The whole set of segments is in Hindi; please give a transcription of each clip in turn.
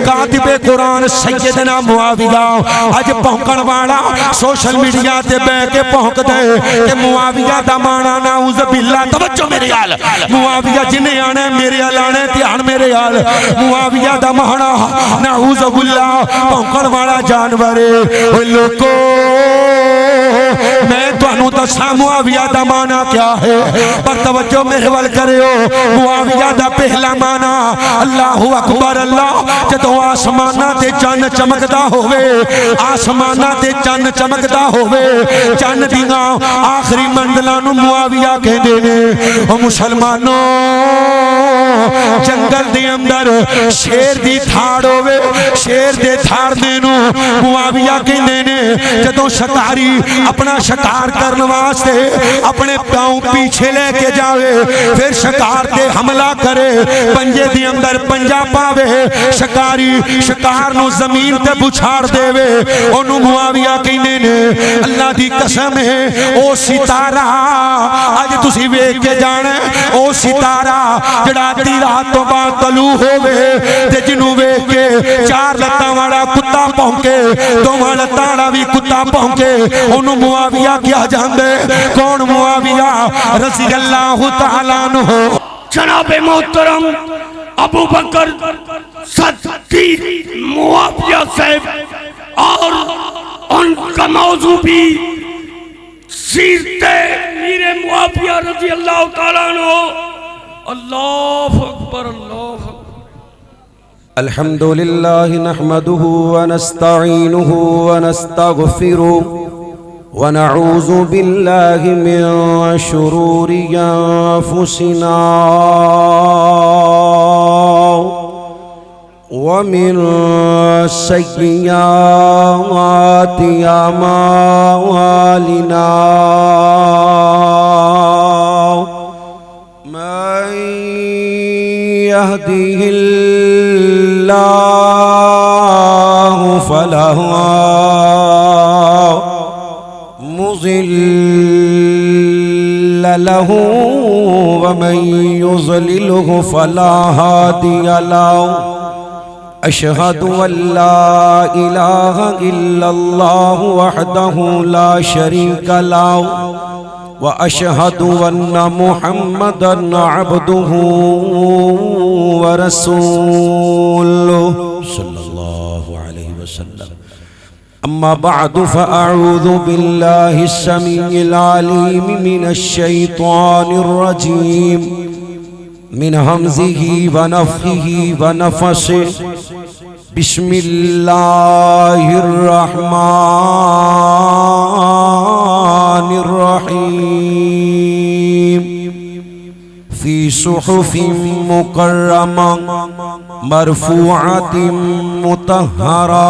कातिबे कुरान सैयदना मुआविया अज भौंकण वाला सोशल मीडिया ते बह के भौंक दे कि मुआविया दा माना नाउज़ बिल्ला। तवज्जो मेरे हाल, मुआविया जिन्हें आने मेरे हाल आने, ध्यान मेरे हाल। मुआविया दा माना नाउज़ बिल्ला भौंकण वाला जानवर है। लोको मैं तुहानू दसा मुआविया दा माना क्या है, पर तवज्जो मेरे वाल करियो। मुआविया दा पहला माना अल्लाहु अकबर अल्लाह। जदों आसमाना ते चन्न चमकदा होवे, आसमाना ते चन्न चमकदा होवे, चन्न दियां आखिरी मंजिलां नू मुआविया कहंदे ने। ओ मुसलमानों, जंगल दे अंदर शेर दी थाड़ होवे, शेर दे थाड़ दे नू मुआविया कहंदे ने। जदों शिकारी अपना शिकार करने वास्ते अपने पांव पीछे लेके जावे, फिर शिकार ते हमला करे, पंजे दी अंदर पंजा पावे, शिकारी शिकार नू जमीन ते बुछाड़ देवे, ओनू मुआविया कहंदे ने। अल्लाह दी कसम है, ओ सितारा अज तुसी वेख के जाना, ओ सितारा जड़ा अद्धी रात तो बाद तलू होवे ते जिन्नू वेख के चार लत्तां वाला कुत्ता भौंके, दोवां लत्तां वाला भी कुत्ता भौंके, ओनू मुआविया क्या जांदे। कौन मुआविया रज़ी अल्लाह तआला अन्हु। जनाबे मोहतरम अबू बकर सिद्दीक मुआविया साहब और उनका मौजू भी सीरते मीरे मुआविया रज़ी अल्लाह तआला अन्हु। अल्लाहु अकबर अल्लाहु अकबर। अल्हम्दुलिल्लाह नहमदुहु व नस्तईनुहु व नस्तगफिरुहु व नऊज़ु बिल्लाहि मिन शुरूरि अनफुसिना व मिन सय्यिआति अमालिना। मन यहदिहिल्लाहु फला मुज़िल्ल लहु व मन युज़लिलहु फला हादिय लहु। अशहदु अल्ला इलाहा इल्लल्लाह वहदहु ला शरीका लहु व अशहदु अन्न मुहम्मदन अब्दुहु व रसूलुहु सल्लल्लाहु अलैहि वसल्लम। अम्मा बअदु फअऊज़ु बिल्लाहि स्समीइल अलीम मिनश शैतानिर रजीम मिन हमज़िही व नफ़्ख़िही व नफ़सिही। बिस्मिल्लाहिर रहमानिर रहीम। फ़ी सुहुफ़िन मुकर्रमा मरफ़ूअतिन मुतहहरा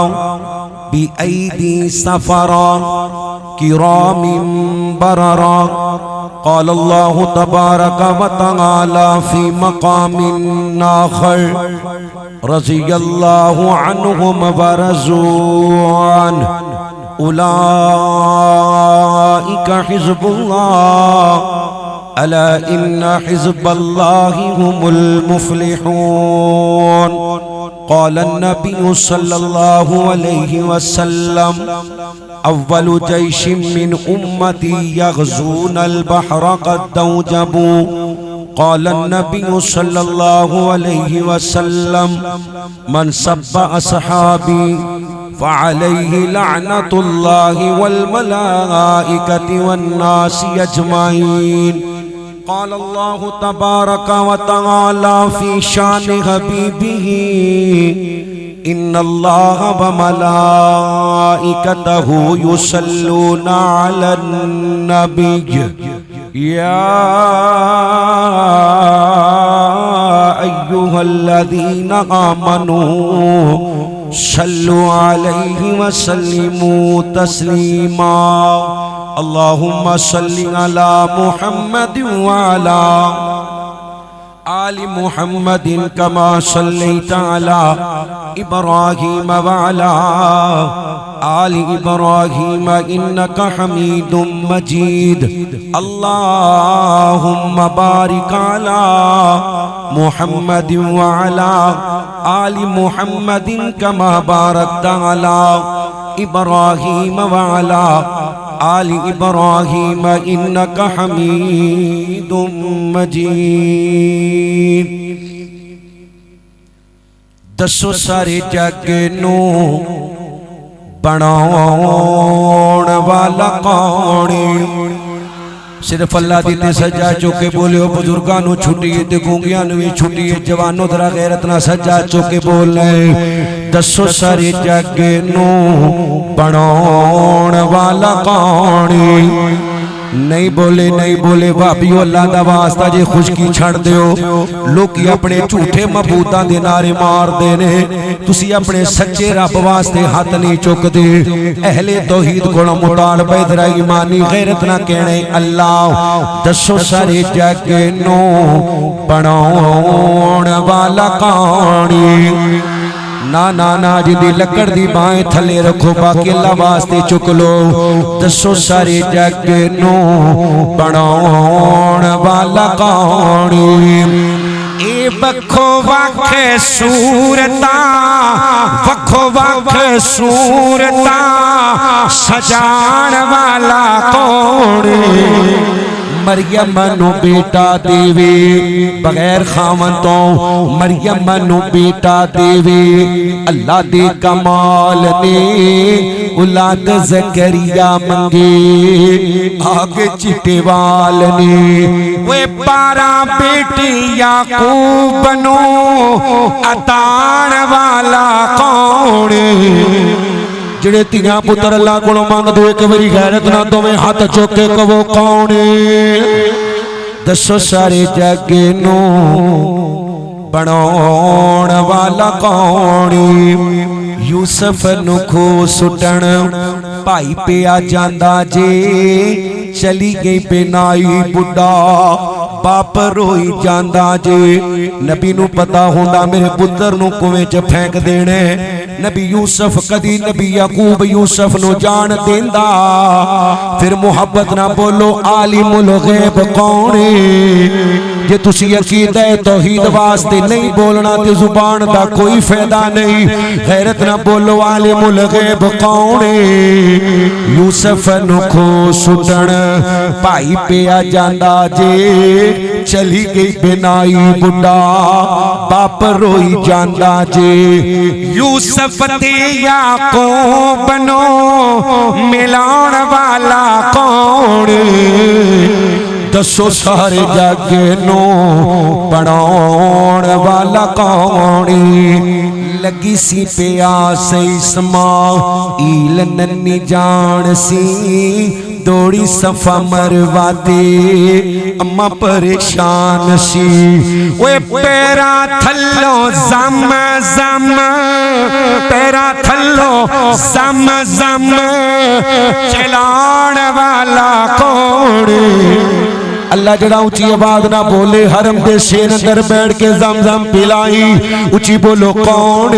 बिअयदी सफ़रा किरामिन बररा। क़ाल अल्लाहु तबारक व तआला फ़ी मक़ामिन आख़र रज़ियल्लाहु अन्हुम व रज़ू अन्हु। उलाइका हिज़्बुल्लाह अला इन्ना हिज़्बल्लाहि हुमुल मुफ़्लिहून। क़ाल अन्नबिय्यु सल्लल्लाहु अलैहि वसल्लम अव्वलु जैशिन मिन उम्मती यग़ज़ूनल बहर क़द दौजबू। क़ाल अन्नबिय्यु सल्लल्लाहु अलैहि वसल्लम मन सब्बा अस्हाबी फ़अलैहि लअनतुल्लाहि वल मलाइकति वन नासि अजमईन। क़ाल अल्लाहु तबारक व तआला फ़ी शान हबीबिही इन्नल्लाह व मलाइकतहु युसल्लूना अलन नबिय्य या अय्युहल्लज़ीना आमनू सल्लु अलैहि व सल्लिमू तस्लीमा। अल्लाहुम्मा सल्लि अला मुहम्मद व अला आलि मुहम्मदिन कमा सल्लैता अला इब्राहीम व अला आलि इब्राहीम इन्नका हमीदुम मजीद। अल्लाहुम्मा बारिक अला मुहम्मद व अला आलि मुहम्मद कमा बारकता अला इब्राहीम व अला आलि इब्राहीम इन्नका हमीदुम मजीद। दसो सारे जग नू बनाउण वाला कौन? सिर्फ अल्लाह दी ते सजा चुके बोलियो। बुजुर्गां नू छुट्टिए ते गूंगियां नू भी छुट्टिए। जवानों दरा गैरत ना सजा चुके बोले। दसो सारे जग नू बनाउण वाला कौन? नहीं बोले भाभीओ अल्लाह दा वास्ता जे खुशकी छड़ दियो। लोग अपने झूठे मबूदां दे नारे मारदे ने, तुसी अपने सच्चे रब वास्ते हाथ नहीं चुकदे। अहले तौहीद कोलों मुतालबा इधर ईमानी गैरत ना कहने अल्लाह। दसो सारे जग नू बनाउण वाला कौन? ना ना ना जिदी लकड़ दी बाएं थले रखो बाकी अल्लाह वास्ते चुक लो। दसो सारे जग नू बनाउण वाला कौन? ए वखो वख सूरता वखो वख सूरता सजाण वाला कौन? मरियम नू बेटा देवे बगैर खावन तो, मरियम नू बेटा देवे अल्लाह दे कमाल ने। औलाद ज़करिया मंगे आगे चिट्टे वाल ने। वे 12 बेटी याकूब नू अताण वाला कौन? जिहड़े तियां पुत्र अल्लाह कोलों मंग दो एक बारी गैरत ना दोवें हाथ चुक के कहो कौन? दसो सारे जग नू बनाउण वाला कौन? यूसुफ नू खो सुटण भाई पिया जांदा जे। चली गई पेनाई बुढ़ा बाप रोई जांदा जे। नबी नू पता होंदा मेरे पुत्र नू कुएं च फेंक देने। नबी यूसुफ कदी नबी याकूब यूसुफ नू जान देंदा। फिर मुहब्बत ना बोलो आलिमुल गैब कौन? जे तुसी अकीदा तौहीद वास्ते नहीं बोलना ते जुबान दा कोई फायदा नहीं। गैरत ना बोलो आलिमुल गैब कौन? यूसुफ नू खो सुटण भाई पिया जांदा जे। चली गई बेनाई बुढ़ा बाप रोई जांदा जे। यूसुफ ते याकूब नू मिलाउण वाला कौन? दसो सारे जग नू बनाउण वाला कौन? लगी सी प्यास इस्माईल नन्नी जान सी। दौड़ी सफा मरवा दे अम्मा परेशान सी। ओए पैरा थल्लो जम जम पैरा थल्लो जम जम चलाण वाला कौन? अल्लाह जड़ा ऊंची आवाज ना बोले हरम दे शेर अंदर बैठ के जम जम पिलाई। ऊंची बोलो कौन?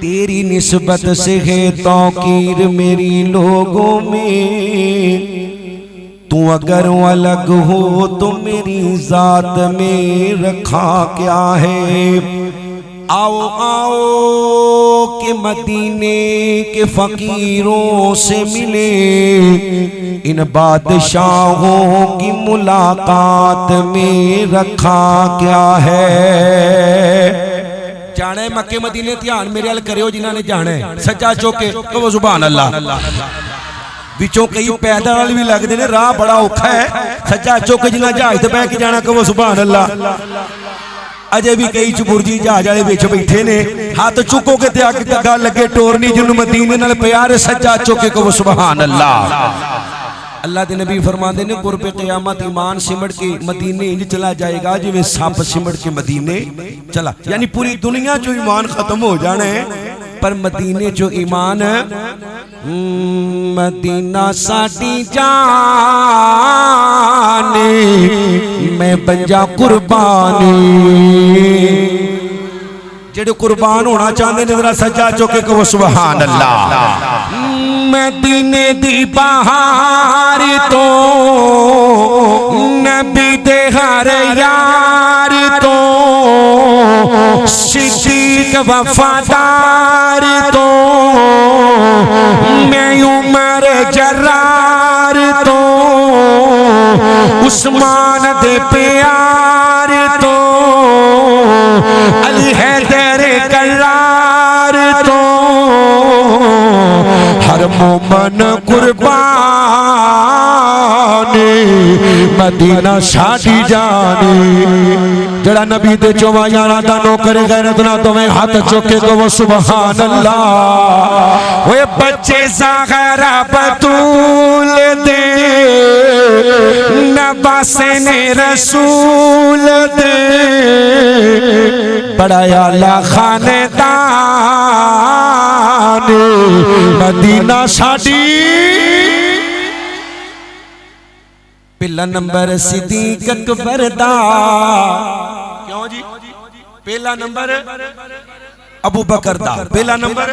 तेरी निस्बत से है तौकीर मेरी लोगों में। तू अगर अलग हो तो मेरी जात में रखा क्या है? आओ आओ के मदीने के फकीरों से मिले। इन बादशाहों की मुलाकात में रखा क्या है? जाने मक्के मदीने ध्यान मेरे अल करियो जिन्हां ने जाने। सच्चा चौके कहो सुभान अल्लाह। विचों कई पैदल भी लगते ने राह बड़ा औखा है। सच्चा चौके जिन्हां जहाज ते बैठ के जाना कहो सुभान अल्लाह। अजे भी कई चुबुरजी जहाज वाले विच बैठे ने। हाथ चुकोगे ते अग गल लगे टोरनी जिन्होंने मदीने नाल प्यार सच्चा चौके कहो सुभान अल्लाह। अल्लाह के नबी फरमाते ने कुर्बे क़यामत ईमान सिमट के मदीने इंज चला जाएगा जिवें सप सिमट के मदीने चला। यानी पूरी दुनिया चो ईमान खत्म हो जाना है पर मदीने चो ईमान। मदीना साडी जान मैं बंजा कुर्बानी। जेड़े कुर्बान होना चाहते ने जरा सज्जा चौके कहो सुभान अल्लाह। मदीने दी बहार तो नबी दे हर यार तो सिद्दीक वफादार तो मैं उमर जरार तो उस्मान दे प्यार तो अली हैदर करार तो हर मोमन कुर्बानी मदीना साडी जानी जड़ा नबी दे 24 यारा दा नौकर गैरत ना तुम्हें हाथ चुके को सुभान अल्लाह ओए बच्चे ज़हरा बतूल दे नवासे ने रसूल दे बड़ा आला खानेदान मदीना साडी पहला नंबर सिद्दीक अकबर दा क्यों जी पहला नंबर अबू बकर दा पहला नंबर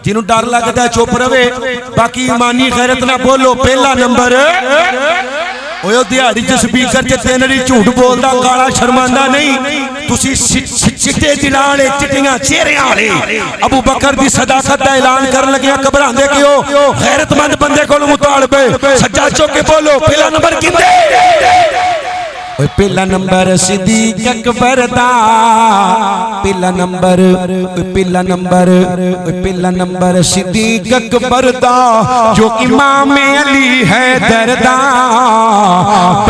जिन्हों डर लगता है चुप रवे बाकी ईमानी गैरत ना बोलो पहला नंबर ओए दिहाड़ी च स्पीकर च तीन री झूठ बोलदा काला शर्मांदा नहीं तुसी चिट्टे दिलां वाले चिट्टियां चेहरियां वाले अबू बकर दी सदाकत दा ऐलान करन लगे घबरांदे क्यों गैरतमंद बंदे कोल मुतालबे सज्जा चुक के बोलो पहला नंबर किंदे ओए पहला नंबर सिद्दीक अकबर दा पहला नंबर पहला नंबर पहला नंबर सिद्दीक अकबर दा जो इमाम अली हैदर दा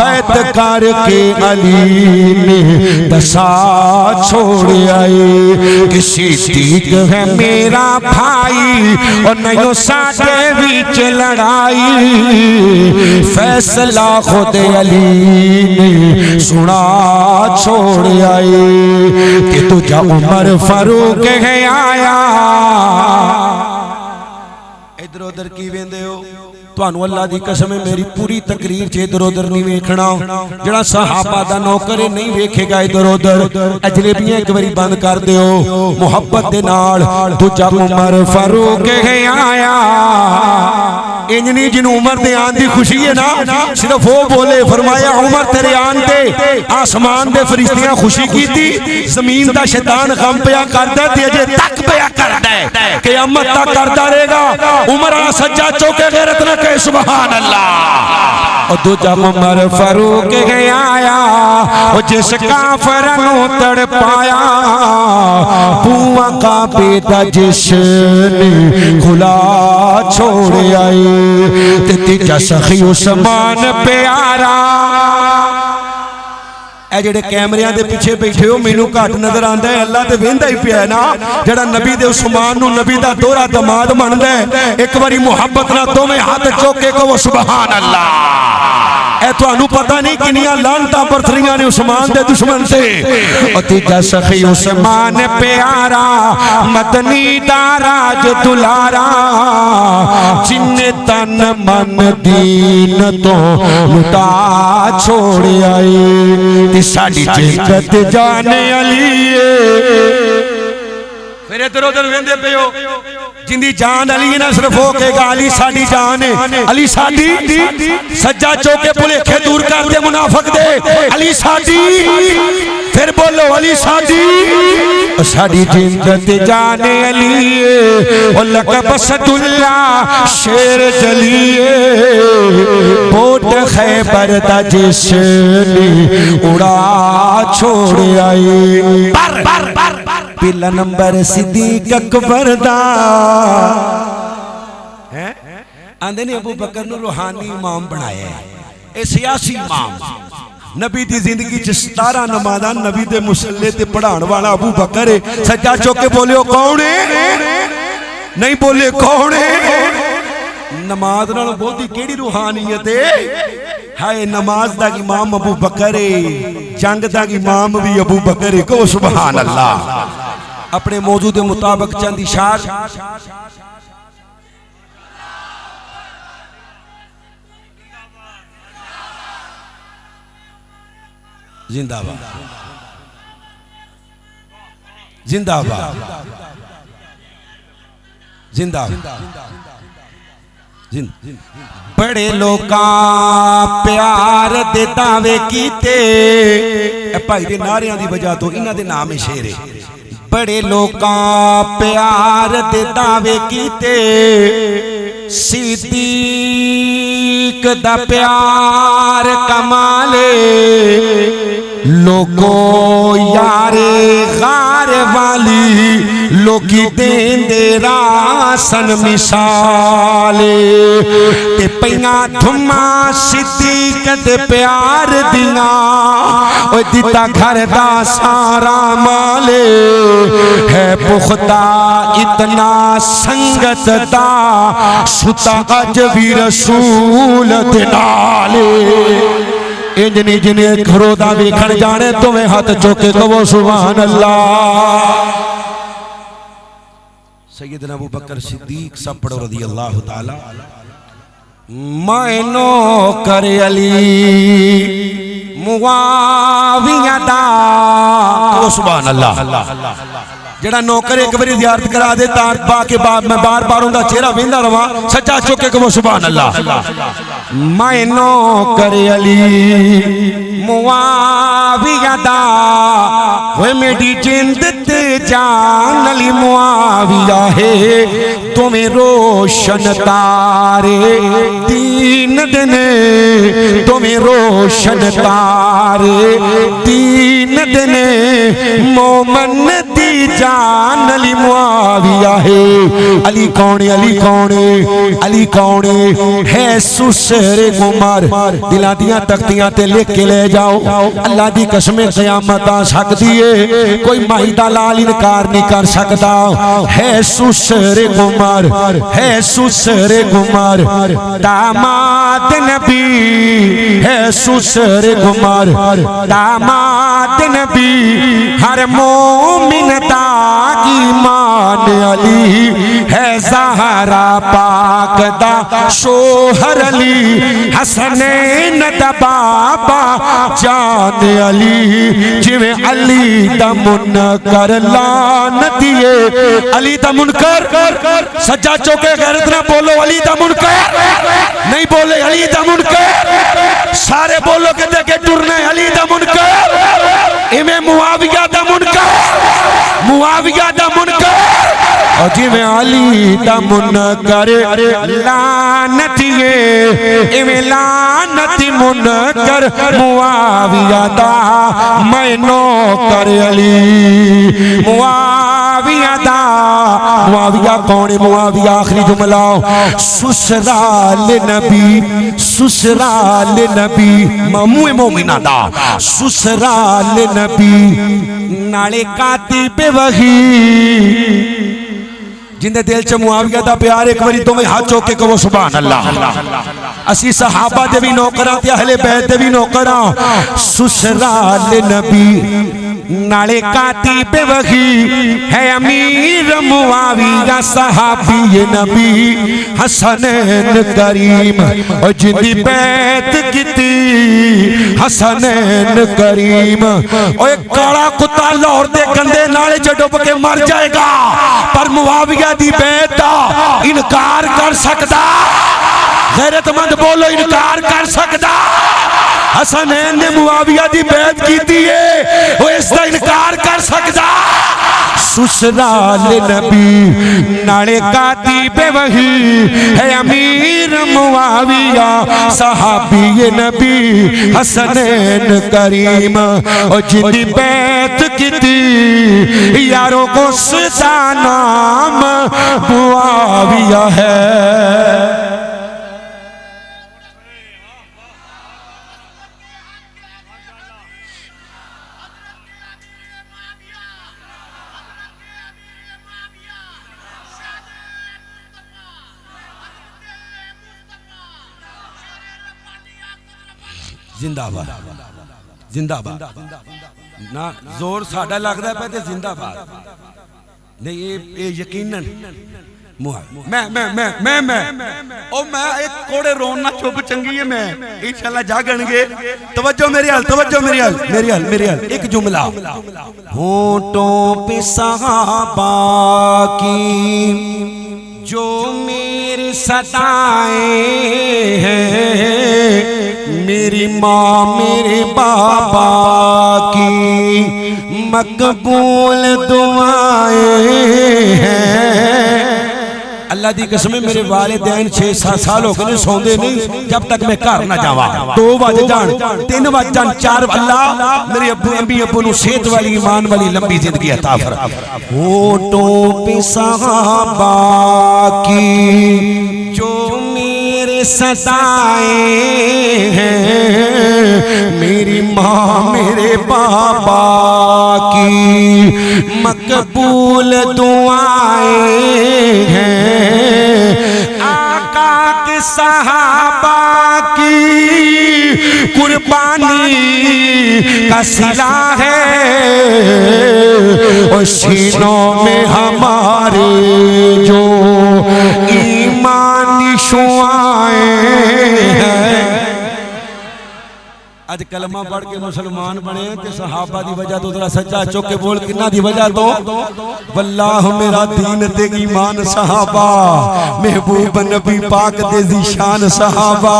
बैत करके अली ने दसा छोड़ आए कि सिद्दीक है मेरा भाई और नहीं साडे बीच लड़ाई फैसला खुद अली ने सुना छोड़ आए कि तुझा उमर फारूक है आया इधर उधर की वेंदे हो ਤੁਹਾਨੂੰ अल्लाह दी कसम है मेरी पूरी तकरीर च इधर उधर नहीं वेखना जड़ा सहाबा दा नौकर नहीं वेखेगा इधर उधर अजनबियां एक बारी बंद कर दियो मुहब्बत दे नाल दूजा उमर फारूक है आया इंज नहीं जिन्हों उमर दे आन दी खुशी है ना सिर्फ वो बोले फरमाया उमर तेरे आन दे आसमान दे फरिश्तियां खुशी कीती जमीन दा शैतान गम पिया करदा ते अजे तक पिया करदा है क़यामत तक करदा रहेगा उमर आ सज्जा चौके गैरत ना कहे सुभान अल्लाह और दूजा उमर फारूक है आया और जिस काफिर नु तड़पाया बुआ का बेटा जिसने खुला छोड़ आई ते तीजा सखी उस्मान प्यारा ए जेड़े कैमरियां दे पीछे बैठे हो मैनू घट नजर आंदा है अल्लाह ते वेंदा ही पिया ना जेड़ा नबी दे उस्मान नु नबी दा दोहरा दमाद मनदा है एक बारी मुहब्बत नाल दोवें हाथ चुक के कहो सुभान अल्लाह ए तुहानू पता नहीं किनियां लानतां बरतरियां ने उस्मान दे दुश्मन से और तीजा सखी उस्मान प्यारा मदनी दा राज दुलारा जिन्ने तन मन दीन तो लुटा छोड़ आए ती साडी जिंदत जाने अली फिर इधर उधर वेंदे पे हो जिंदी जान अली ना सिर्फ हो कहेगा अली साडी जान है अली साडी सज्जा चौके भुलेखे दूर कर दे मुनाफिक दे अली साडी फिर बोलो अली साडी साडी जिंदत जाने अली ओ लकब सदुल्ला शेर जलिए बोट खैबर दा जिसने उड़ा छोड़ आए पहला नंबर सिद्दीक अकबर दा है आंदे ने अबू बकर नु रूहानी इमाम बनाया है ए सियासी इमाम नबी दी जिंदगी च 17 नमाज़ां नबी दे मुसल्ले ते पढ़ाण वाला अबू बकर है सच्चा चौक के बोलियो कौन है नहीं बोले कौन है नमाज नाल बहुती केड़ी रूहानियत है हाय नमाज दा इमाम अबू बकर है जंग दा इमाम भी अबू बकर है को सुभान अल्लाह अपने मौजू के मुताबिक चंद इशार जिंदाबाद जिंदाबाद जिंदाबाद बड़े लोका प्यार दे दावे कीते भाई दे नारियां दी वजह तो इन्हां दे नाम है शेर है। बड़े लोका प्यार दे दावे कीते सिद्दीक दा प्यार कमाले लोगो यारे गार वाली लोकी देंदे रासन मिसाले ते पईयां थुमा सिद्दीक दे प्यार दिया ओ दिता घर दा सारा माले है पुख्ता इतना संगत दा सुता अज भी रसूल दे नाले इंजनी जिन्हें खरोदा वेखण जाने तुम्हें हाथ चौके कहो सुभान अल्लाह। सैयदना अबू बकर सिद्दीक सब पढ़ो रज़ी अल्लाह ताला। मैनो कर अली मुआविया दा कहो सुभान अल्लाह। जड़ा नौकर एक बारी ज़ियारत करा दे तार पा के बाद मैं बार बार उनका चेहरा वेंदा रवा सच्चा चौके कहो सुभान अल्लाह। मैनो कर अली मुआविया दा वे मेरी जिंद ते जान अली मुआविया है तुम्हें रोशन तारे तीन दिन तुम्हें रोशन तारे तीन दिन मोमन दी जान अली मुआविया है। अली कौन अली कौन अली कौन है सुसरे उमर दिला दिया तख्तियां ते लिख के ले जाओ अल्लाह दी कसम क़यामत आ सकदी है कोई माही दा लाल इनकार नहीं कर सकता। है सुसरे उमर है सुसरे उमर दामाद नबी है सुसरे उमर दामाद नबी हर मोमिन दा ईमान अली है ज़हरा पाक दा शोहर अली हसनैन दा बाबा जान अली जिवें अली दा मुनकर लानतिए अली दा मुनकर सज्जा चौके गैरत ना बोलो अली दा मुनकर नहीं बोले अली दा मुनकर सारे बोलो के देखे टुरने अली दा मुनकर इमें मुआविया दा मुनकर मुआविया दा मुनकर और जिवें अली दा मुनकर लानतिए इवें लानती मुनकर मुआविया दा मैनो कर अली मुआविया दा। मुआविया कौन है मुआविया आखिरी जुमला ससुराल नबी मामू मोमिना दा ससुराल नबी नाले कातिब वही जिंदे दिल च मुआविया दा प्यार एक बारी तुम्हें हाथ चौके कहो सुभान अल्लाह। असी सहाबा दे भी नौकरां ते अहले बैत दे भी नौकरां ससुराल नबी नाले कातिब वही है अमीर मुआविया सहाबी नबी हसनैन करीम और जिंदी बैत कीती हसनैन करीम और एक काला कुत्ता लाहौर दे गंदे नाले च डुब के मर जाएगा पर मुआविया दी बैत दा इनकार कर सकदा गैरतमंद बोलो इनकार कर सकदा। हसनैन ने मुआविया दी बैत कीती है वो इसका इनकार कर सकदा। ससुराल नबी नाले कातिब वही है अमीर मुआविया सहाबी नबी हसनैन करीम और जिंदी बैत कीती यारों को उसका नाम मुआविया है। जिंदाबाद जिंदाबाद ना जोर साडा लगदा पे ते जिंदाबाद नहीं ये यकीनन मैं ओ मैं एक कोड़े रोन ना चुप चंगी है मैं इंशाल्लाह जागणगे। तवज्जो मेरे हाल तवज्जो मेरे हाल एक जुमला होठों पे सहाबा की जो मेरे सदाएं हैं मेरी माँ मेरे बाबा की मकबूल दुआएं हैं। अल्लाह दी कसम मेरे वालिदैन 6-7 साल हो गए सौंदे नहीं जब तक मैं घर ना जावा। 2 बज जान 3 बज जान 4 अल्लाह मेरे अब्बू अम्मी अब्बू नु सेहत वाली ईमान वाली लंबी जिंदगी अता फरमा। होठों पे सहाबा की जो मेरे सदाएं हैं मेरी माँ मेरे बाबा की मकबूल दुआएं हैं। आका के सहाबा की कुर्बानी का सिला है और सीनों में हमारे जो ईमानी शुआएं हैं। आज कलमा पढ़ के मुसलमान बने ते सहाबा दी वजह तो जरा सच्चा चौक के बोल किन्ना दी वजह तो वल्लाह मेरा दीन ते ईमान सहाबा महबूब नबी पाक दे ज़ीशान सहाबा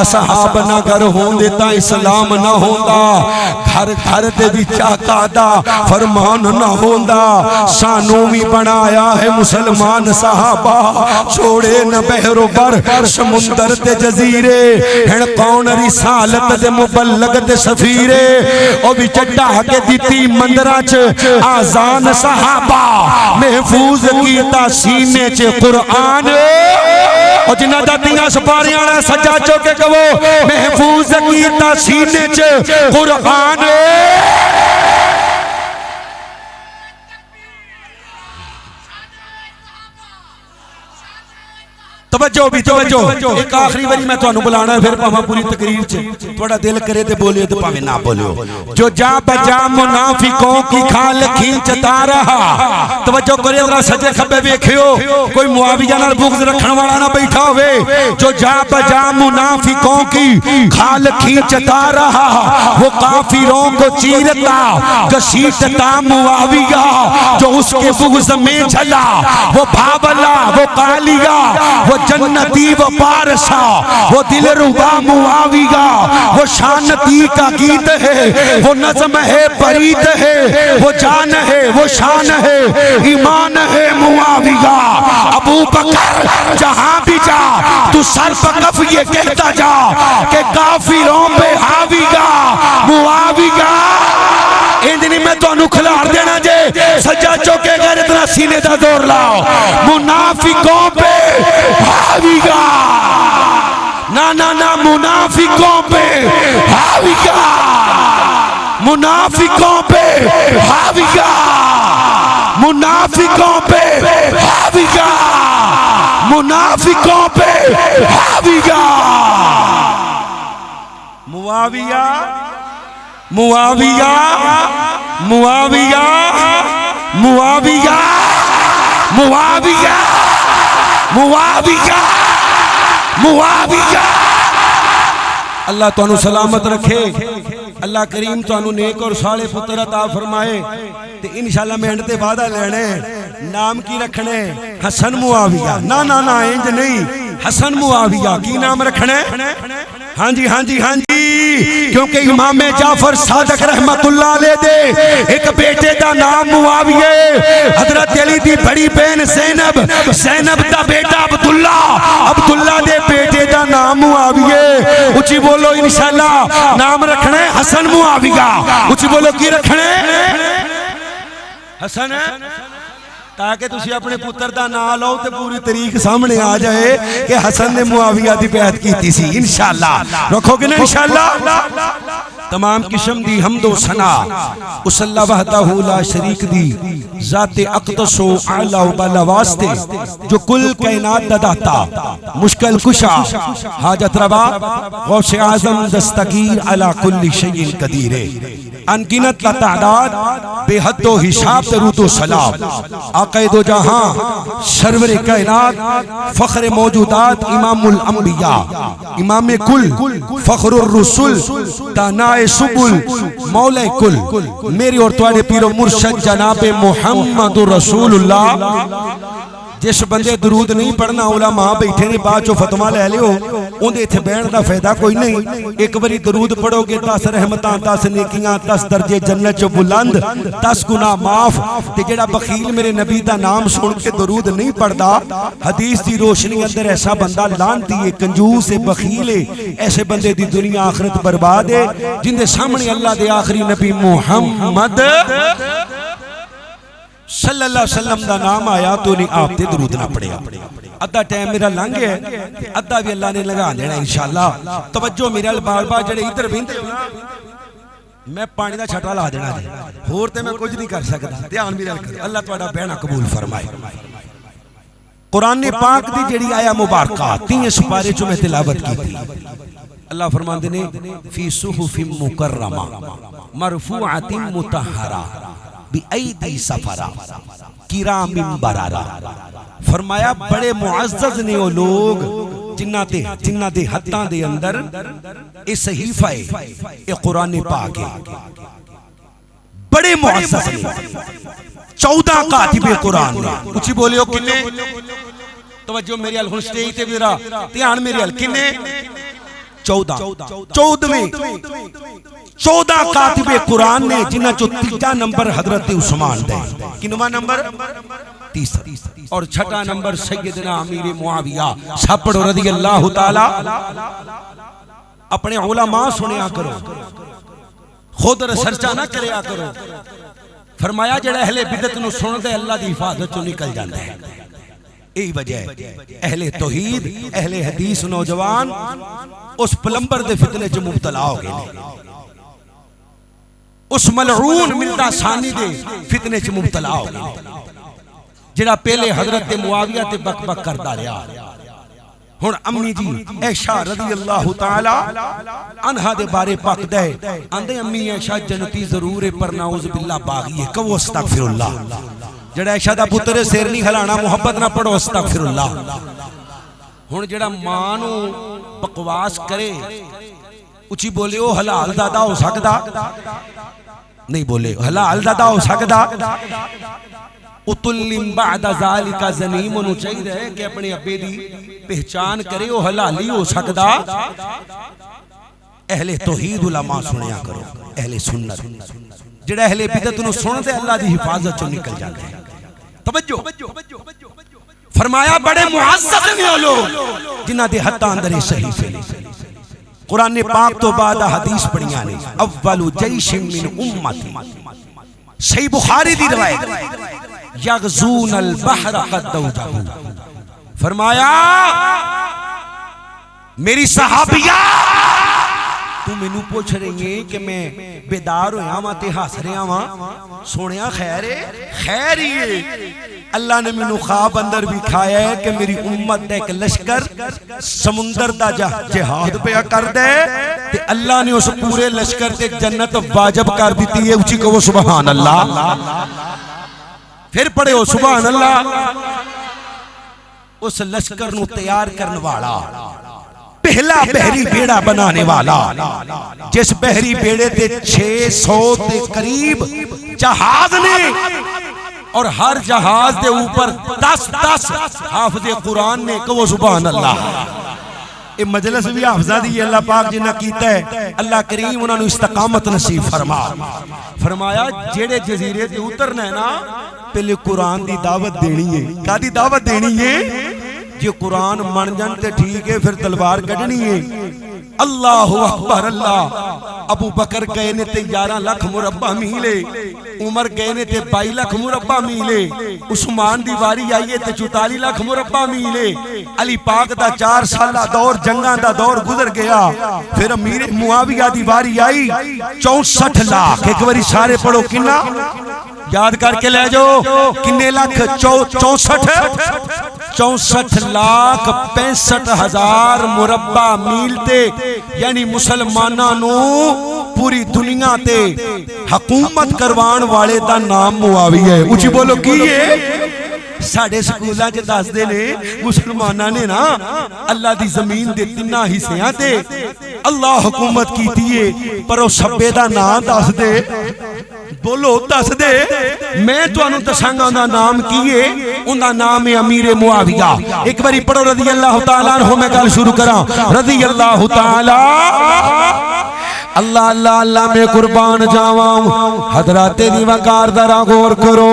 असहाब ना घर होंदे ता इस्लाम ना होंदा घर घर दे विच आका दा फरमान ना होंदा। सानू भी बनाया है मुसलमान सहाबा छोड़े न बहरो बर समुंदर ते जजीरे हण कौन रिसालत दे मुबल्लग ते सफीरे ओ विच ढाह के दिती मंदरा च आजान सहाबा महफूज कीता सीने च कुरान और जिन्ना दा तियां सपारियां वाला सज्जा चौके कहो महफूज कीता सीने च कुरान। तवज्जो भी तवज्जो एक आखिरी बारी मैं तुहानू बुलाना फिर भावें पूरी तकरीर च थोड़ा दिल करे ते बोलियो ते भावें ना बोलियो। जो जा बजा मुनाफिकों की खाल खींचता रहा। तवज्जो करे जरा सजे खब्बे वेखियो कोई मुआविया नाल बुग़्ज़ रखने वाला ना बैठा होवे। जो जा बजा मुनाफिकों की खाल खींचता रहा वो काफिरों को चीरता घसीटता मुआविया जो उसके बुग़्ज़ में झला वो भावला वो कालिया वो जन्नती वो पारसा वो दिल रुबा मुआविया वो शानती का गीत है वो नज़्म है बरीत है वो जान है वो शान है ईमान है मुआविया। अबू बकर जहां भी जा तू सर पकफ ये कहता जा कि काफिरों पे हाविया मुआविया। इंदनी मैं तो खिलाड़ देना जे सज्जा चौके गैर इतना सीने दा जोर लाओ मुनाफिकों पे हाविया ना ना ना मुनाफिकों पे हाविया मुनाफिकों पे हाविया मुनाफिकों पे हाविया मुनाफिकों पे हाविया। मुआविया मुआविया मुआविया मुआविया मुआविया मुआविया मुआविया। अल्लाह तुहानू सलामत रखे अल्लाह करीम तुहानू नेक और साले पुत्र अता फरमाए ते इंशाअल्लाह मैं एंड ते वादा लेने नाम की रखने हसन मुआविया ना ना ना इंज नहीं हसन मुआविया की नाम रखने। हाँ जी हाँ जी हाँ जी क्योंकि इमाम जाफर सादक रहमतुल्लाह अलैह दे एक बेटे दा नाम मुआविया हजरत अली दी बड़ी बहन ज़ैनब ज़ैनब दा बेटा अब्दुल्ला अब्दुल्ला दे बेटे दा नाम मुआविया। उची बोलो इंशाअल्लाह नाम रखने हसन मुआविया। उची बोलो की रखने हसन ताकि तुसी अपने पुत्र दा नाम लो ते पूरी तरीक सामने आ जाए कि हसन ने मुआविया दी बैत कीती सी। इंशाअल्लाह रखोगे ना इंशाअल्लाह। तमाम किस्म दी हमदो सना उस अल्लाह वहदहू ला शरीक दी ज़ाते अक़दस व आला व बाला वास्ते जो कुल कायनात दा दाता मुश्किल कुशा हाजत रवा गौसे आज़म दस्तगीर अला कुल्ली शैइन कदीर अनगिनत ला तादाद बेहद हिसाब दरूद सलाम आक़ाए दो जहां सरवरे कायनात फ़ख्र मौजूदात इमामुल अंबिया इमाम कुल फ़ख्रुर रुसुल दानाए सुबुल मौला कुल मेरी और तुम्हारे पीरो मुर्शद जनाबे मुहम्मदुर रसूलुल्लाह जिस बंदे दरूद नहीं पढ़ना उलमा बैठे ने बाद चो फतवा लै लियो उहदे इत्थे बहन का फायदा कोई नहीं। एक बारी दरूद पढ़ोगे 10 रहमतां 10 नेकियां 10 दर्जे जन्नत चो बुलंद 10 गुनाह माफ। ते जेड़ा बखील मेरे नबी दा नाम सुन के दरूद नहीं पढ़दा हदीस दी रोशनी अंदर ऐसा बंदा लानती है कंजूस है बखील है। ऐसे बंदे दी दुनिया आखिरत बर्बाद है जिंदे सामने अल्लाह दे आखिरी नबी मुहम्मद सल्लल्लाहु अलैहि वसल्लम दा नाम आया तो नहीं आप ते दरूद ना पढ़िया। अद्धा टाइम मेरा लंघ गया अद्धा भी अल्लाह ने लगा देना इंशाअल्लाह। तवज्जो मेरे अल बाल बाल जेड़े इधर बिंदे हो ना मैं पानी दा छटा ला देना जी होर ते मैं कुछ नहीं कर सकदा। ध्यान मेरे अल अल्लाह तुहाडा बहना कबूल फरमाए। कुरान पाक दी जेड़ी आया मुबारका 3 सुपारे चो मैं तिलावत की थी। अल्लाह फरमाते ने फी सुहुफिन मुकर्रमा मरफूअतिन मुतहहरा बिअयदी सफरा किरामिन बरारा। फरमाया बड़े मुअज़्ज़ज़ ने वो लोग जिन्ना दे हत्थां दे अंदर ये सहीफा है ये कुरान पाक है। बड़े मुअज़्ज़ज़ ने 14 कातिबे कुरान ने उची बोलियो किन्ने तवज्जो मेरे अल हुन स्टेज ते मेरा ध्यान मेरे अल किन्ने 14वें 14 कातिबे कुरान ने जिन्हां चो तीजा नंबर हजरत उस्मान दे किनवा नंबर तीसरा और छठा नंबर सैयदना अमीर मुआविया सब पढ़ो रज़ियल्लाहु ताला। अपने उलमा सुनिया करो खुद रिसर्चा ना करया करो। फरमाया जेड़ा अहले बिदत नु सुनदे अल्लाह दी हिफाजत चो निकल जांदा है। यही वजह अहले तौहीद अहले हदीस नौजवान उस प्लंबर दे फितने च मुब्तला हो गए उस मलऊन मिलदा सानी दे फितने च मुब्तला हो गए जेड़ा पहले हजरत मुआविया ते बकबक करदा रहा। हुण अम्मी जी ऐशा रज़ियल्लाहु ताला अन्हा दे बारे पकदा है आंदे अम्मी ऐशा जन्नती जरूर है पर नाउज़ बिल्लाह बागी है। कहो अस्तगफिरुल्लाह। जेड़ा ऐशा दा पुत्र है सिर नहीं हिलाना मुहब्बत ना पढ़ो अस्तगफिरुल्लाह। हुण जेड़ा मां नू बकवास करे उची बोले ओ हलाल दादा हो सकदा नहीं बोले हलाल दादा हो सकदा उतुल्लिम बाद ज़ालिका ज़नीम नु चाहिए है कि अपने अब्बे दी पहचान करे ओ हलाली हो सकदा। अहले तौहीद उलमा सुनिया करो अहले सुन्नत जेड़ा अहले बिदत नु सुनदे अल्लाह दी हिफाजत चो निकल जांदे हैं। तवज्जो फरमाया बड़े मुअज़्ज़ज़ ने ओ लोग जिन्हां दे हत्थां अंदर सहीफे ने। कुरान पाक तो बाद हदीस पढ़ियां ने अव्वलु जैशिन मिन उम्मती सही बुखारी दी रिवायत यग़ज़ून अल बहर क़द्दौजहू। फरमाया मेरी सहाबिया तू मैनू पूछ रही है कि मैं बेदार होया वा ते हस रहा वा सोनिया खैर है खैर ही है। अल्लाह ने मैनू ख्वाब अंदर विखाया है कि मेरी उम्मत दा एक लश्कर समुंदर दा जिहाद पिया कर दे ते अल्लाह ने उस पूरे लश्कर ते जन्नत वाजिब कर दी है। उची कहो सुभान अल्लाह। फिर पढ़े हो सुभान अल्लाह। उस लश्कर नू तैयार करने वाला पहला बहरी बेड़ा बनाने वाला जिस बहरी बेड़े ते 600 के करीब जहाज ने और हर जहाज के ऊपर 10-10 हाफिज़े कुरान ने। कहो सुभान अल्लाह। ये मजलिस भी हाफिज़ा दी अल्लाह पाक जिन्ना कीता है अल्लाह करीम उन्होंने इस्तकामत नसीब फरमा। फरमाया जेड़े जजीरे ते उतरना है ना पहले कुरान की दावत देनी है। कादी दावत देनी है जो कुरान मन जान ते ठीक है फिर तलवार कढ़नी है। अल्लाहु अकबर अल्लाह। अबू बकर गए ने ते 11 लाख मुरब्बा मीले उमर गए ने ते 22 लाख मुरब्बा मीले उस्मान दी वारी आई है ते 44 लाख मुरब्बा मीले अली पाक दा 4 साला दौर जंगां दा दौर गुजर गया फिर अमीर मुआविया दी वारी आई 64 लाख। एक बारी सारे पढ़ो किन्ना याद करके ले जाओ किन्ने लाख 64 लाख 65,000 मुरब्बा मील ते यानी मुसलमाना नू पूरी दुनिया ते हुकूमत करवाण वाले दा नाम मुआविया है। उची बोलो की है। साडे स्कूलों च दसदे ने मुसलमाना ने ना अल्लाह दी जमीन दे 3 हिस्सियां ते अल्लाह हुकूमत कीती है पर ओ सब्बे दा नाम दस दे बोलो दस दे मैं तुहानू दसांगा उनका नाम की है। उनका नाम है अमीर मुआविया। एक बारी पढ़ो रज़ी अल्लाह तआला अन्हु। मैं गल शुरू करा रज़ी अल्लाह तआला। अल्लाह अल्लाह अल्लाह में कुर्बान जावा। हजरत दी वकार दरा गौर करो।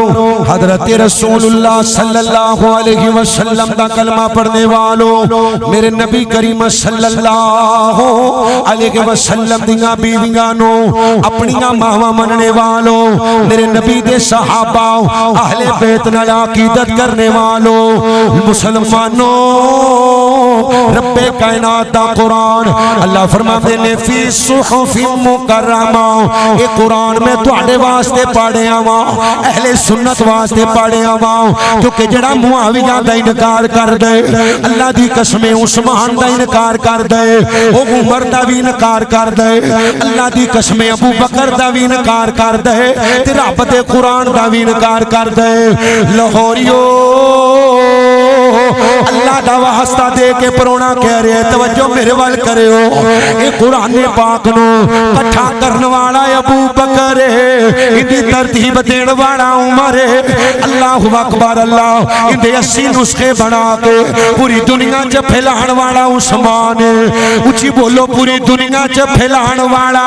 हजरत रसूलुल्लाह सल्लल्लाहु अलैहि वसल्लम दा कलमा पढ़ने वालों, मेरे नबी करीम सल्लल्लाहु अलैहि वसल्लम दियां बीवियां नो अपनियां मावां मनने वालों, मेरे नबी दे सहाबा अहले बैत नाल अकीदत करने वालों, मुसलमानों, रब्बे कायनात दा कुरान अल्लाह फरमाते ने फी सुहुफ मुकर्रमा। ये कुरान मैं तुहाडे वास्ते पढ़िया वा, अहले सुन्नत वास्ते पढ़िया वा, क्योंकि जड़ा मुआविया दा इनकार कर दे, अल्लाह दी कसम उस्मान दा इनकार कर दे, ओ उमर दा भी इनकार कर दे, अल्लाह दी कसम अबू बकर दा भी इनकार कर दे, ते रब दे कुरान दा भी इनकार कर दे। लाहौरियो अल्लाह दा वास्ता दे के परोना कह रहे तवज्जो मेरे वाल करियो। ये कुरान पाक नो कट्ठा करने वाला अबू बकर है, इनकी तरतीब देने वाला उमर है। अल्लाहु अकबर अल्लाह इनके 80 नुस्खे बना के पूरी दुनिया च फैलाने वाला उस्मान है। उची बोलो पूरी दुनिया च फैलाने वाला,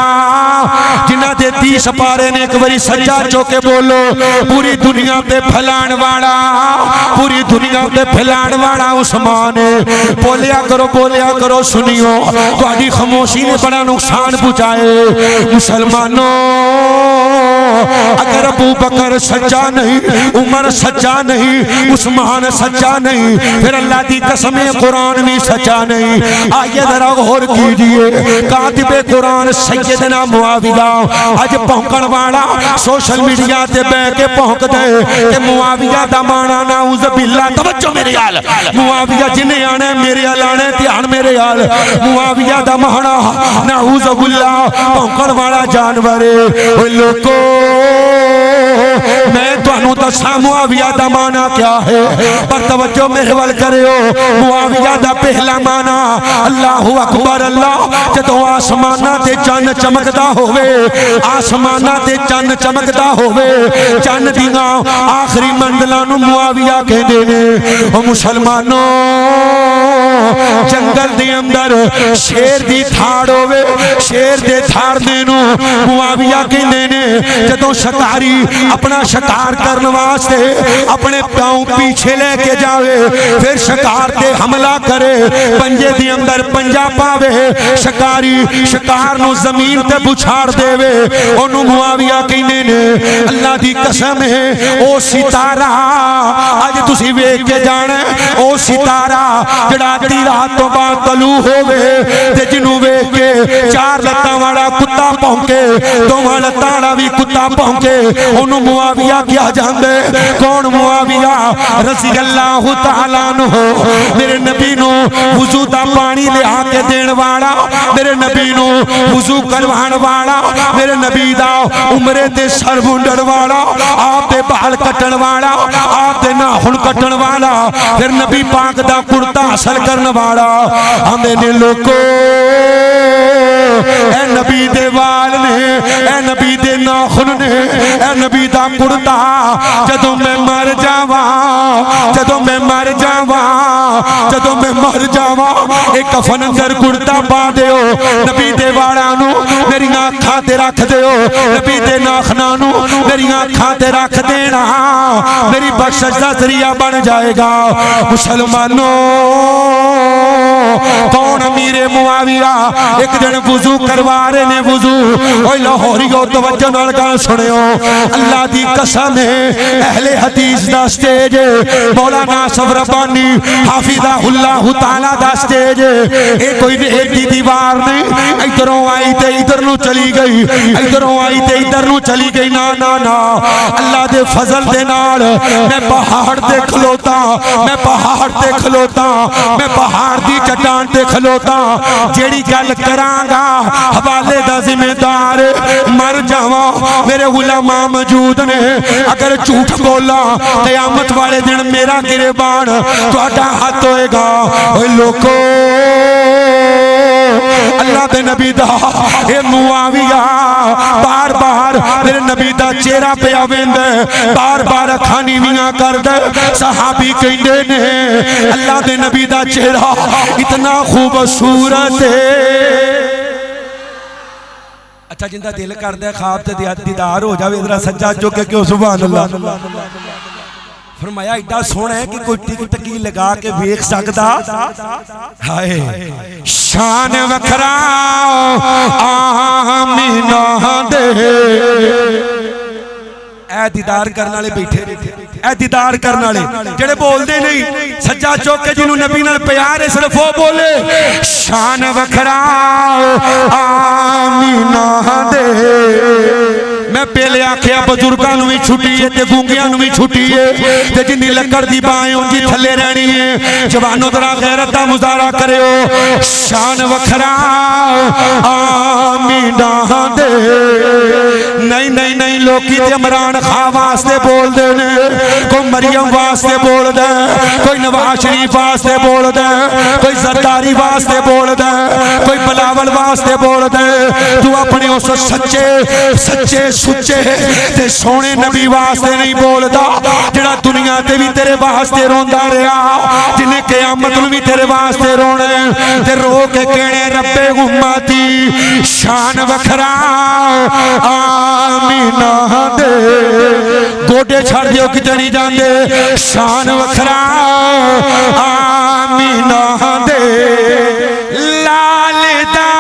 जिन्हां दे 30 पारे ने एक बारी सच्चा चौके बोलो पूरी दुनिया पे फैलाने वाला, पूरी दुनिया पे फैलाने वाला उस्मान है। बोलिया करो सुनियो, तुम्हारी खामोशी ने बड़ा नुकसान पहुंचाए। मुसलमानों, अगर अबू बकर सच्चा नहीं, उमर सच्चा नहीं, उस्मान सच्चा नहीं, फिर अल्लाह की कसम कुरान भी सच्चा नहीं। आइए जरा गौर कीजिए, कातिबे कुरान सैयदना मुआविया अज भौंकण वाला सोशल मीडिया ते बह के भौंक दे कि मुआविया दा माना नाउज़ बिल्ला। तवज्जो मेरे हाल, मुआविया जिन्हें आने मेरे हाल आने, ध्यान मेरे हाल। मुआविया दा माना नाउज़ बिल्ला भौंकण वाला जानवर है। लोगों मैं तुहानू दसा मुआविया दा माना क्या है, पर तवज्जो मेरे वाल करियो। मुआविया दा पहला माना अल्लाहु अकबर अल्लाह। जदों आसमाना ते चन्न चमकदा होवे, आसमाना ते चन्न चमकदा होवे, चन्न दियां आखिरी मंजिलां नू मुआविया कहंदे ने। ओ मुसलमानों, जंगल दे अंदर शेर दी थाड़ होवे, शेर दे थाड़ दे नू मुआविया कहंदे ने। जदों शिकारी अपना शिकार करने वास्ते अपने पांव पीछे लेके जावे, फिर शिकार ते हमला करे, पंजे दी अंदर पंजा पावे, शिकारी शिकार नू जमीन ते बुछाड़ देवे, ओनू मुआविया कहंदे ने। अल्लाह दी कसम है ओ सितारा अज तुसी वेख के जाना, ओ सितारा जड़ा अद्धी रात तो बाद तलू होवे ते जिन्नू वेख के चार लत्तां वाला कुत्ता भौंके, दोवां लत्तां वाला भी कुत्ता भौंके, ओनू मुआविया क्या जांदे। कौन मुआविया? रज़ी अल्लाह तआला अन्हु। मेरे नबी नू वुजू दा पानी लिया के देण वाला, मेरे नबी नू वुजू करवाण वाला, मेरे नबी दा उमरे ते सर मुंडण वाला, आप दे बाल कटण वाला, आप दे नाखून कटण वाला, फिर नबी पाक दा कुर्ता हासिल करने वाला। आंदे ने लोगो ए नबी दे वाल ने, ए नबी दे नाखून ने, ए नबी दा कुर्ता जदों मैं मर जावा, जदों मैं मर जावा, जदों मैं मर जावा, एक कफन अंदर कुर्ता पा दिओ, नबी दे वालां नू मेरियां अखां ते रख दिओ, नबी दे नाखूनां नू मेरियां अखां ते रख देना, मेरी बख्शिश दा जरिया बन जाएगा। मुसलमानों, कौन अमीर मुआविया? एक दिन वुजू करवा रहे ने, वुजू ओए लाहौरियो तवज्जो नाल गल सुनियो। अल्लाह दी कसम है अहले हदीस दा स्टेज, मौलाना असफ रब्बानी हाफिज़हुल्लाह तआला दा स्टेज। ये कोई रेत दी दीवार नहीं, इधरों आई ते इधर नू चली गई, इधरों आई ते इधर नू चली गई। ना ना ना, अल्लाह दे फजल दे नाल मैं पहाड़ ते खलोता, मैं पहाड़ ते खलोता, मैं पहाड़ दी चट्टान ते खलोता। जेड़ी गल करांगा हवाले दा जिम्मेदार मर जावा, मेरे उलमा मौजूद ने। अगर झूठ बोला क़यामत वाले दिन मेरा गिरबान तुहाडा हाथ होएगा। ओए लोको अल्लाह दे नबी दा ए मुआविया बार बार मेरे नबी दा चेहरा पिया वेंदा बार बार अखां नीवियां करदा सहाबी कहंदे ने अल्लाह दे नबी दा चेहरा इतना खूबसूरत है। अच्छा जिंदा दिल करदा है ख्वाब ते दीदार हो जावे जरा सज्जा चुक के क्यों सुभान अल्लाह फरमाया एडा सोहना है कि कोई टिकट की लगा के वेख सकदा हाय शान वखरा आमीना दे ए दीदार करने वाले बैठे ए दीदार करने वाले जेड़े बोलते नहीं सज्जा चुक के जिन्होंने नबी नाल प्यार है सिर्फ वो बोले शान वखरा आमीना दे। मैं पहले आख्या बुजुर्गों भी छुट्टी है ते गूंगियां भी छुट्टी है ते जिन्नी लकड़ दी बाएं उंजी थले रहनी है। जवानों जरा गैरत दा मुजाहरा करियो शान वखरा आमीना दे। नहीं नहीं नहीं लोकी ते इमरान खां वास्ते बोलदे ने कोई मरियम वास्ते बोलदा कोई नवाज शरीफ वास्ते बोलदा कोई जरदारी वास्ते बोलदा कोई बिलावल वास्ते बोलदा। तू अपने उस सच्चे सच्चे सुच्चे ते सोने नबी वास्ते नहीं बोलदा जेड़ा दुनिया ते भी तेरे वास्ते रोंदा रहा जिन्हें क़यामत नूं भी तेरे वास्ते रोना ते रो के कहने रब्बे उम्मती शान वखरा आमीना दे। गोडे छड़ दियो किते नहीं जांदे शान वखरा आमीना दे। लाल दा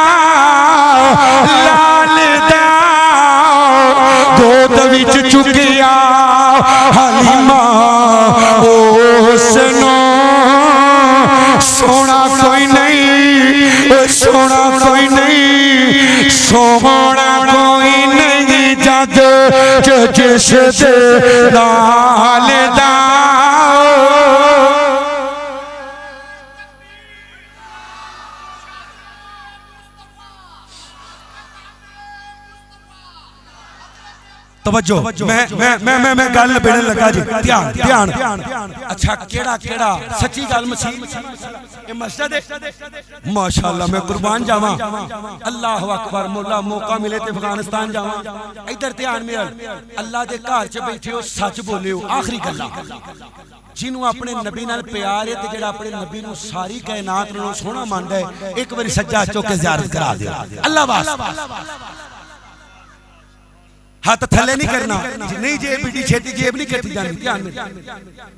गोद विच चुकिया हलीमा उसनो सोना कोई नहीं सोना कोई नहीं सोना कोई नहीं जग जिस दे नाल दा। तवज्जो मैं गल बेड़न लगा जी ध्यान ध्यान। अच्छा केड़ा केड़ा सच्ची गल मसीह ए मस्जिद है माशाअल्लाह मैं कुर्बान जावा अल्लाह अकबर मौला मौका मिले ते अफगानिस्तान जावा इधर ध्यान मेरा अल्लाह दे घर च बैठे हो सच बोले हो आखिरी गल्ला जिन्हों अपने नबी नाल प्यार है ते जेड़ा अपने नबी नूं सारी कायनात नालों सोहना मनदा है एक बारी सज्जा चुक के ज़ियारत करा दियो अल्लाह वास्ते। हाथ थले नहीं करना नहीं जेब बिटी छेती जेब नहीं कटी जानी ध्यान में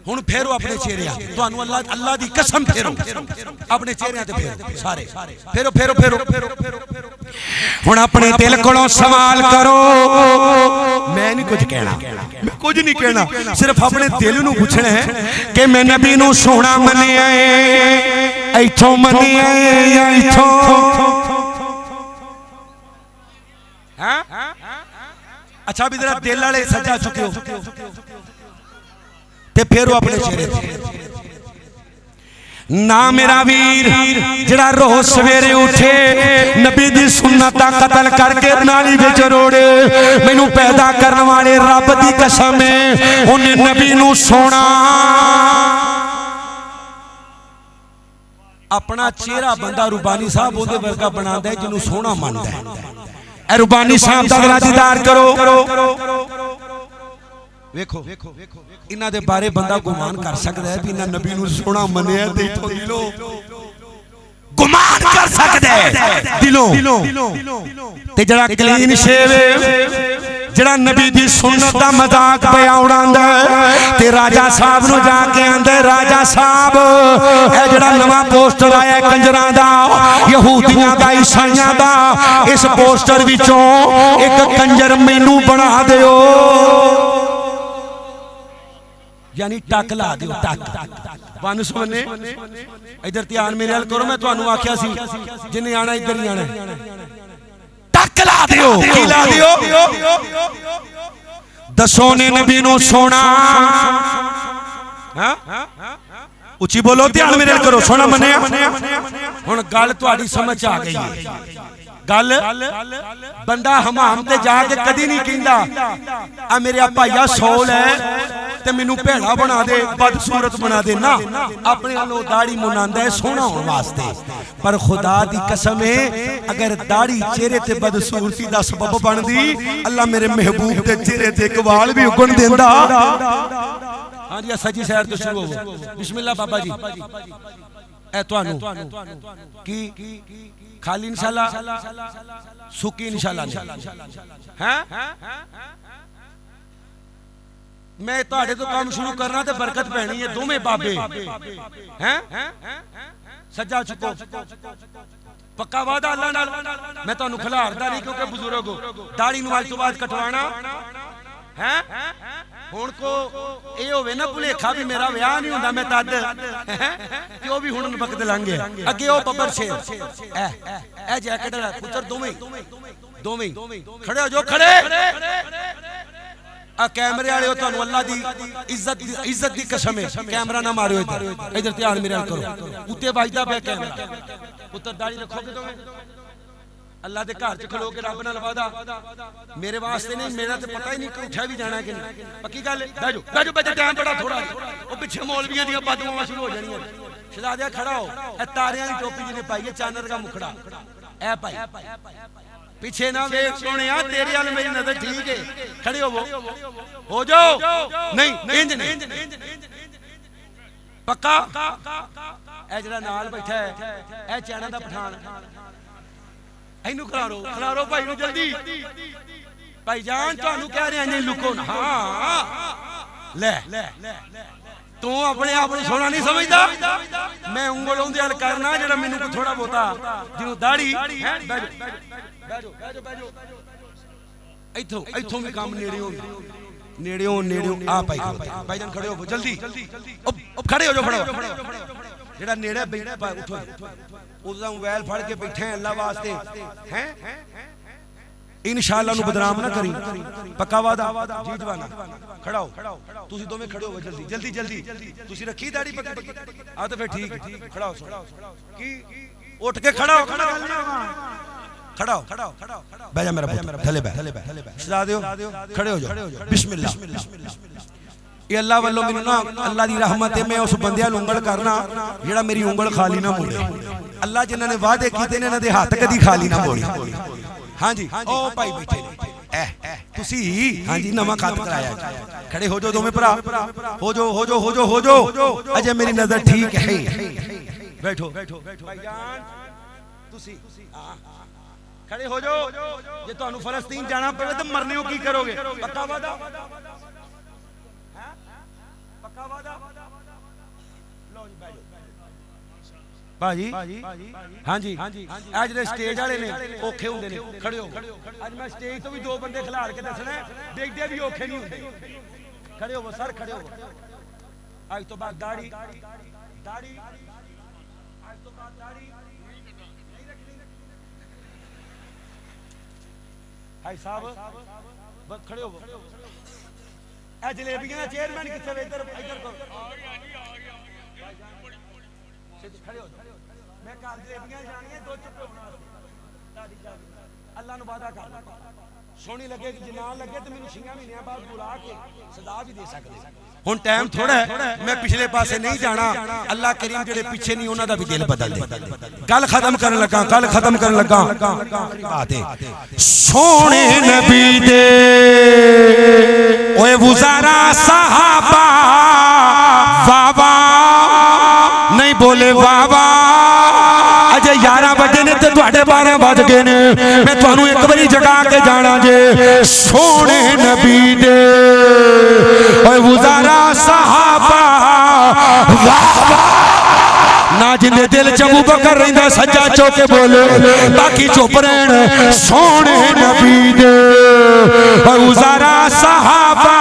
हुण फेरो अपने चेहरे तुहानू अल्लाह अल्लाह दी कसम फेरो अपने चेहरे ते फेरो सारे फेरो फेरो फेरो हुण अपने दिल कोलों सवाल करो। मैं नहीं कुछ कहना मैं कुछ नहीं कहना सिर्फ अपने दिल नू पूछना है कि मैं नबी नू सोहना मन्निया है इथों मन्निया है या इथों अच्छा भी जरा दिल वाले सजा चुके हो ते फिर वो अपने चेहरे ना मेरा वीर जड़ा रोज सवेरे उठे नबी दी सुन्नत दा कतल करके नाली विच रोड़े मैनू पैदा करने वाले रब दी कसम है उन्हें नबी नू सोना अपना चेहरा बंदा रूबानी साहब ओदे वर्गा बनांदा है जिन्नू सोहना मनदा है। रूबानी साहब दा दीदार करो वेखो इन्हां दे बारे बंदा गुमान कर सकदा है कि इन्हां नबी नूं सोहना मन्निया ते इथों दिलों गुमान कर सकदा है दिलों ते जड़ा क्लीन शेव जड़ा नबी दी सुन्नत दा मजाक पिया उड़ांदा ते राजा साहब नूं जाके आंदा राजा साहब ए जड़ा नवां पोस्टर आया कंजरां दा यहूदियां दा ईसाइयां दा इस पोस्टर विचों एक कंजर मैनू बना दिओ यानी टक ला दिओ टक बन सुने इधर ध्यान मेरे नाल करो मैं तुहानू आख्या सी जिन्ने आना इधर ही आना टक ला दिओ की ला दिओ दसो ने नबी नू सोना उची बोलो ध्यान मेरे नाल करो सोना मन्निया हुण गल तुहाडी समझ आ गई है गल बंदा हमाम ते जाके कदी नहीं कहंदा आ मेरे भाईया सौल है ते मैनू भेड़ा बना दे, बदसूरत बना दे ना, अपने वालों दाढ़ी मुनांदा है सोहना होने वास्ते। पर खुदा दी कसम है, अगर दाढ़ी चेहरे ते बदसूरती दा सबब बनदी, अल्लाह मेरे महबूब दे चेहरे ते एक वाल भी उगण देंदा। हाँ जी, सजी साइड तो शुरू हो। बिस्मिल्लाह बाबा जी। ए तुहानू की खाली इंशाल्लाह, सुकी इंशाल्लाह हैं। मैं तुहाडे तो काम शुरू करना ते बरकत पैनी है। दोवें बाबे हैं, सज्जा चुको पक्का वादा अल्लाह नाल। मैं तुहानू खिलारदा नहीं, क्योंकि बुजुर्ग हो। दाढ़ी नूं अज तो बाद कटवाना है। हुण को ये होवे ना भुलेखा भी मेरा विआह नहीं हुंदा, मैं तद ते ओ भी हुण वक्त लंघ गया। अगे ओ बब्बर शेर ए जैकेट वाला पुत्र दोवें खड़े हो जो, खड़े आ कैमरे वाले हो, तुहानू अल्लाह दी इज्जत दी कसम है, कैमरा ना मारियो। इधर ध्यान मेरे नाल करो, उत्ते वजदा पे कैमरा। पुत्र दाढ़ी रखोगे दोवें, अल्लाह के घर च खलो के रब नाल वादा, मेरे वास्ते नहीं, मेरा तो पता ही नहीं उठा भी जाना कि नहीं। पक्की गल है, बैठो बैठो बैठो, टाइम बड़ा थोड़ा है। वो पिछे मौलवियां दी बददुआवां शुरू हो जानियां। शहजादिया खड़ा हो, ए तारियां दी टोपी जिन्हें पाई है, चानर का मुखड़ा ए पाई, पीछे ना वेख सोनिया, तेरे वाल मेरी नजर ठीक है। खड़े हो जाओ, नहीं इंज नहीं पक्का। ए जरा नाल बैठा है, ए चैना दा पठान, इनू खलारो भाई नू जल्दी। भाईजान तुहानू कह रहे हैं लुको ना। हाँ ले तू अपने आप को सोना नहीं समझदा। मैं उंगल उंदे अल करना जेड़ा मैनू को थोड़ा बहुता जिन्हों दाढ़ी इथों इथों भी काम नेड़ियों आ भाईजान खड़े हो जल्दी, खड़े हो जाओ, खड़ो जेड़ा नेड़े बैठा उठो, उसदा मोबाइल फड़ के बैठे अल्लाह वास्ते हैं। इंशाअल्लाह नु बदनाम ना करी, पक्का वादा जी जवाना। खड़ा हो तुसी दोवें, खड़े हो जल्दी तुसी रखी दाढ़ी पक्की आ तो फिर ठीक। खड़ा हो की उठ के खड़ा हो बैठ जा मेरा थले बैठ सजा दियो, खड़े हो जाओ। बिस्मिल्लाह। ये अल्लाह वालों मैनू ना अल्लाह दी रहमत है, मैं उस बंदे नूं उंगल करना जेड़ा मेरी उंगल खाली ना मोड़े। अल्लाह जिन्हां ने वादे कीते ने इन्हां दे हाथ कदी खाली ना मोड़े। हाँ जी, ओ भाई बैठे तुसी, हाँ जी नवा खत कराया। खड़े हो जाओ दोवें भरा, हो जाओ। अजय मेरी नजर ठीक है, बैठो भाईजान तुसी खड़े हो जाओ। जे तुहानू फलस्तीन जाना पड़े तो मरने की करोगे, पक्का वादा? भाजी हाँ जी, आज दे स्टेज वाले ने औखे हुंदे ने, खड़े हो। आज मैं स्टेज तो भी दो बंदे खिलार के दसना है, देखदे भी औखे नहीं हुंदे। खड़े हो सर, खड़े हो। आज तो बाद दाढ़ी आज तो बाद दाढ़ी नहीं रखनी। भाई साहब बस खड़े हो। ए जलेबियां दा चेयरमैन किथे? इधर करो। खड़े हो, मैं घर जलेबियां जानियां, दो चुप्पे होना। अल्लाह नु वादा कर, सोहनी लगे कि ना लगे तो मैनू 6 महीने बाद बुला के सदा भी दे सकदे। हुण टाइम थोड़ा है, मैं पिछले पासे नहीं जाना। अल्लाह करीम जेड़े पीछे नहीं उन्हां दा भी दिल बदल दे। गल खत्म करन लगा आते सोहणे नबी दे ओए वज़ारा सहाबा वावा नहीं बोले वावा। अजे 11 बजे ने ते तुहाडे 12 बज गए ने। मैं तुहानू एक बारी जगा के जाना जे सोहणे नबी दे ओए वज़ारा सहाबा वावा। ना जिंदे दिल च अबू बकर रहिंदा सज्जा चौके बोले, बाकी चुप रहन। सोहणे नबी दे ओए वज़ारा सहाबा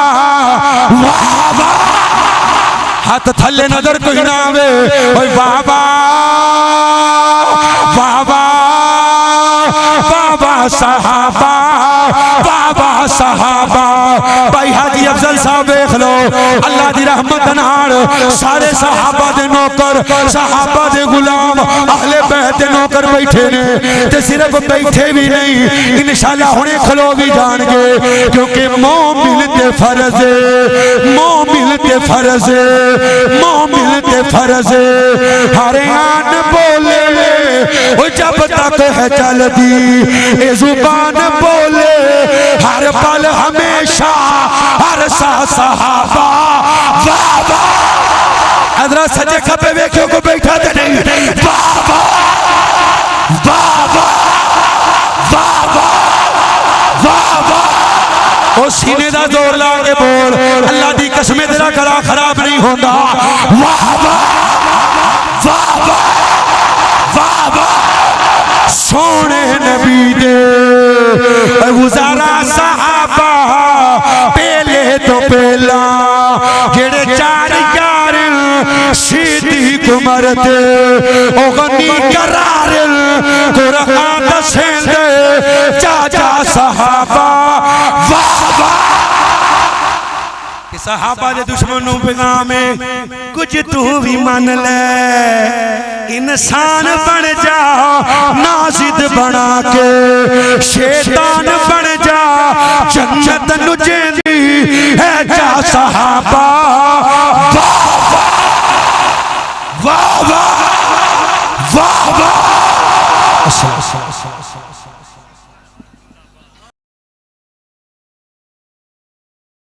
वावा। हाथ थले नजर कोई ना आवे, ओए बाबा सहाबा। भाई हाजी अफजल साहब देख लो, अल्लाह दी रहमत नाल सारे सहाबा दे नौकर, सहाबा दे गुलाम, अहले बैत दे नौकर बैठे ने। ते सिर्फ बैठे भी नहीं, इंशाअल्लाह हुणे खलो भी जाणगे, क्योंकि मोमिन ते फर्ज ते फर्ज मोमिन ते फर्ज हर आन बोले वो जब तक है चलती ये जुबान बोले हर पल हमेशा हर सा सहाबा वाह वाह अदरा सजे खपे वेखियो को बैठा ते नहीं वाह वाह वाह वाह वाह वाह वाह ओ सीने दा जोर ला के बोल अल्लाह दी कसम तेरा गला खराब नहीं होता वाह वाह वाह वाह वाह वाह सोने नबी दे गुजारा सहाबा पहले तो पहला जेड़े चार यार सिद्दीक उमर ते ओ गनी करार कुरान दसेंदे चाचा सहाबा वाह वाह सहाबा दे दुश्मनों पैगाम है कुछ तू भी मान ले इंसान बन जा नाजिद बना के शैतान बन जा जन्नत नु जेंदी है